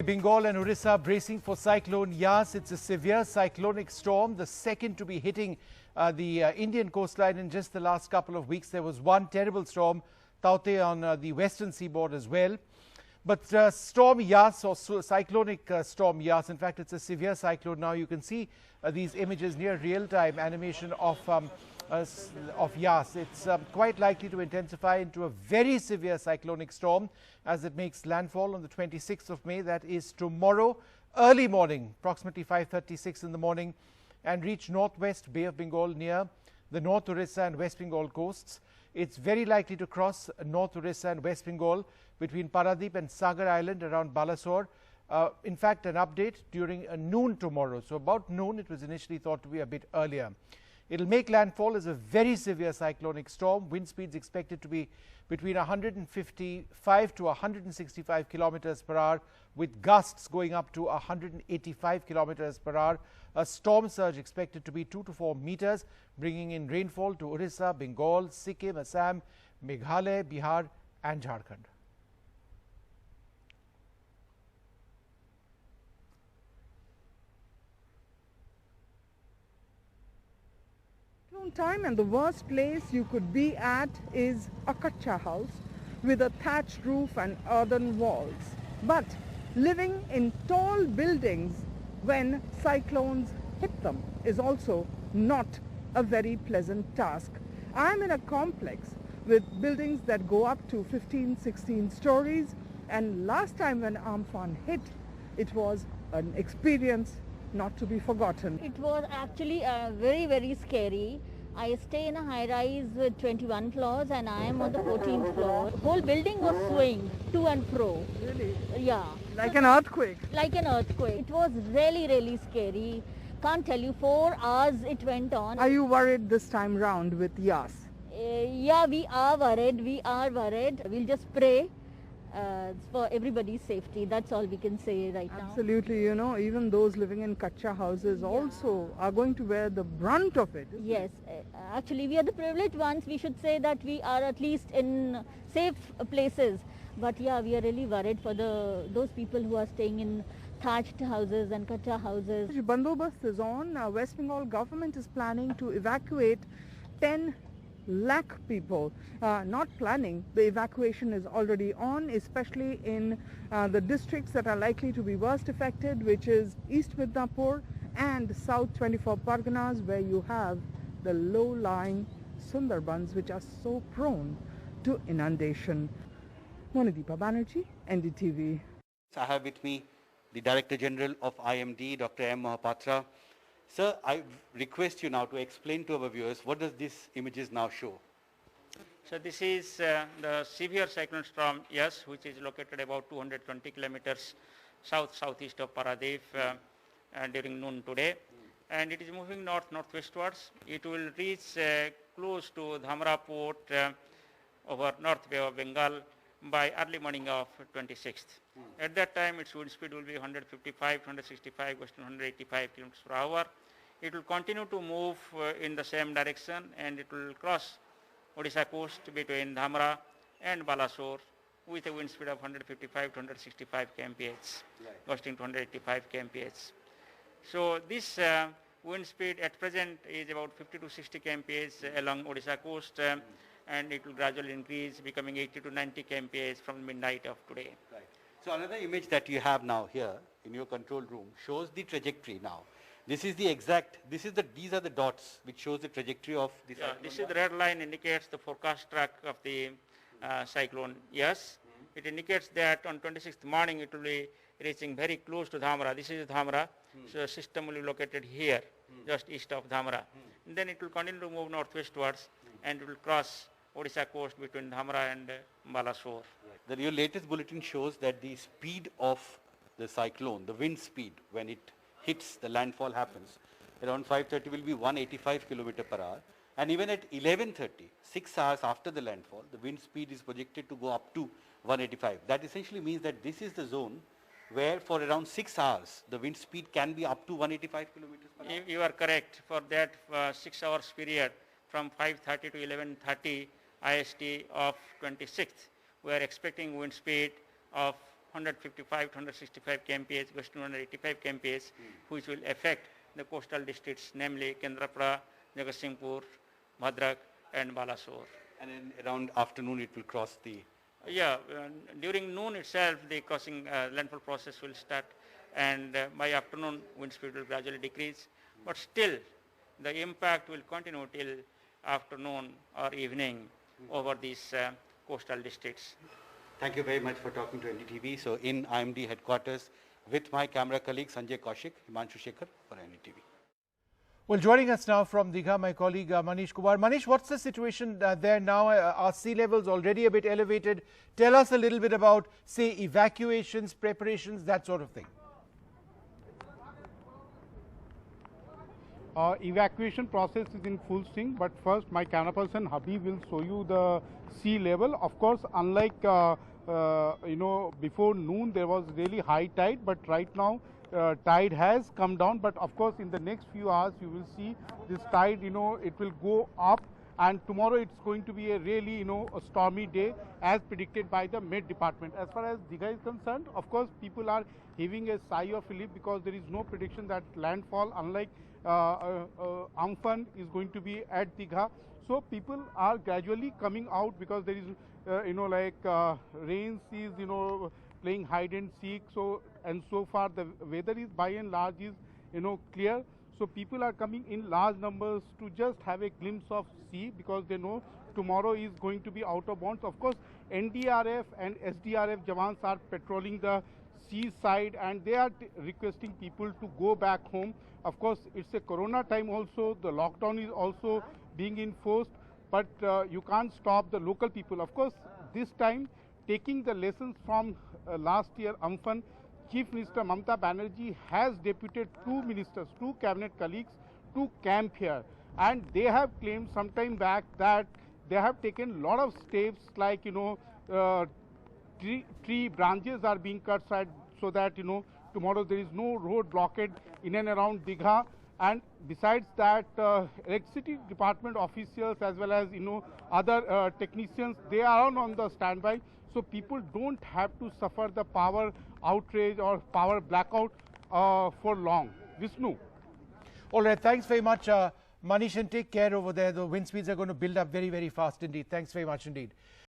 Bengal and Odisha bracing for Cyclone Yaas. It's a severe cyclonic storm, the second to be hitting the Indian coastline in just the last couple of weeks. There was one terrible storm, Taute, on the western seaboard as well. But Storm Yaas, or cyclonic storm Yaas, in fact, it's a severe cyclone now. You can see these images near real-time animation of Yaas. It's quite likely to intensify into a very severe cyclonic storm as it makes landfall on the 26th of May. That is tomorrow, early morning, approximately 5:36 in the morning, and reach northwest Bay of Bengal near the North Odisha and West Bengal coasts. It's very likely to cross North Odisha and West Bengal between Paradip and Sagar Island around Balasore. In fact, an update during noon tomorrow. So about noon, it was initially thought to be a bit earlier. It will make landfall as a very severe cyclonic storm. Wind speeds expected to be between 155 to 165 kilometers per hour, with gusts going up to 185 kilometers per hour. A storm surge expected to be 2 to 4 meters, bringing in rainfall to Odisha, Bengal, Sikkim, Assam, Meghalaya, Bihar and Jharkhand. Time, and the worst place you could be at is a kacha house with a thatched roof and earthen walls. But living in tall buildings when cyclones hit them is also not a very pleasant task. I'm in a complex with buildings that go up to 15-16 stories, and last time when Amphan hit, it was an experience not to be forgotten. It was actually very scary. I stay in a high-rise with 21 floors and I am on the 14th floor. Whole building was swaying to and fro. Really? Yeah. Like an earthquake? Like an earthquake. It was really scary. Can't tell you, 4 hours it went on. Are you worried this time round with Yaas? Yeah, we are worried. We'll just pray for everybody's safety. That's all we can say right now. Absolutely, you know, even those living in kacha houses also are going to bear the brunt of it. Yes, actually we are the privileged ones. We should say that we are at least in safe places. But yeah, we are really worried for those people who are staying in thatched houses and kacha houses. Bandobast is on. West Bengal government is planning to evacuate 10 lakh people. Not planning, the evacuation is already on, especially in the districts that are likely to be worst affected, which is East Midnapur and South 24 Parganas, where you have the low-lying Sundarbans, which are so prone to inundation. Monideepa Banerjee, NDTV. I have with me the Director General of IMD, Dr. M Mohapatra. Sir, I request you now to explain to our viewers what does these images now show. So this is the severe cyclone storm Yaas, which is located about 220 kilometers southeast of Paradip during noon today, and it is moving northwestwards. It will reach close to Dhamra Port over North Bay of Bengal by early morning of 26th. At that time, its wind speed will be 155, 165, west to 185 kilometers per hour. It will continue to move in the same direction, and it will cross Odisha coast between Dhamra and Balasore with a wind speed of 155 to 165 kmph, gusting to 185 kmph. So this wind speed at present is about 50 to 60 kmph along Odisha coast, and it will gradually increase, becoming 80 to 90 kmph from midnight of today. Right. So another image that you have now here in your control room shows the trajectory now. This is the exact, these are the dots which shows the trajectory of the cyclone. This is the red line indicates the forecast track of the cyclone Yaas. It indicates that on 26th morning it will be reaching very close to Dhamra. This is Dhamra. So the system will be located here, just east of Dhamra. And then it will continue to move northwestwards and it will cross Odisha coast between Dhamra and Balasore. Right. Your latest bulletin shows that the speed of the cyclone, the wind speed when it hits, the landfall happens, around 5:30 will be 185 km per hour. And even at 11:30, 6 hours after the landfall, the wind speed is projected to go up to 185. That essentially means that this is the zone where for around 6 hours, the wind speed can be up to 185 kilometers per hour. You are correct. For that 6 hours period, from 5:30 to 11:30 IST of 26th, we are expecting wind speed of 155 to 165 kmph, gusting to 185 kmph, which will affect the coastal districts, namely Kendrapada, Jagatsinghpur, Bhadrak and Balasore. And then around afternoon it will cross the... Yeah, during noon itself the crossing landfall process will start, and by afternoon wind speed will gradually decrease, but still the impact will continue till afternoon or evening over these coastal districts. Thank you very much for talking to NDTV. So in IMD headquarters with my camera colleague Sanjay Kaushik, Himanshu Shekhar for NDTV. Well, joining us now from Digha, my colleague Manish Kumar. Manish, what's the situation there now? Are sea levels already a bit elevated? Tell us a little bit about, say, evacuations, preparations, that sort of thing. Evacuation process is in full swing, but first my camera person Habib will show you the sea level. Of course, unlike before noon there was really high tide, but right now tide has come down. But of course, in the next few hours you will see this tide, it will go up, and tomorrow it's going to be a really a stormy day as predicted by the Met Department. As far as Digha is concerned, of course people are heaving a sigh of relief because there is no prediction that landfall, unlike Amphan, is going to be at Digha. So people are gradually coming out because there is rains is playing hide and seek. So and so far the weather is by and large is clear. So people are coming in large numbers to just have a glimpse of sea because they know tomorrow is going to be out of bounds. Of course, NDRF and SDRF Jawans are patrolling the seaside and they are requesting people to go back home. Of course, it's a corona time also, the lockdown is also being enforced, but you can't stop the local people. Of course, this time, taking the lessons from last year, Amphan, Chief Minister Mamata Banerjee has deputed two ministers, two cabinet colleagues to camp here. And they have claimed some time back that they have taken a lot of steps like, tree branches are being cut so that, tomorrow there is no road blockade in and around Digha. And besides that, electricity department officials as well as, other technicians, they are on the standby. So people don't have to suffer the power outrage or power blackout for long. Vishnu. All right, thanks very much, Manish, and take care over there. The wind speeds are going to build up very, very fast indeed. Thanks very much indeed.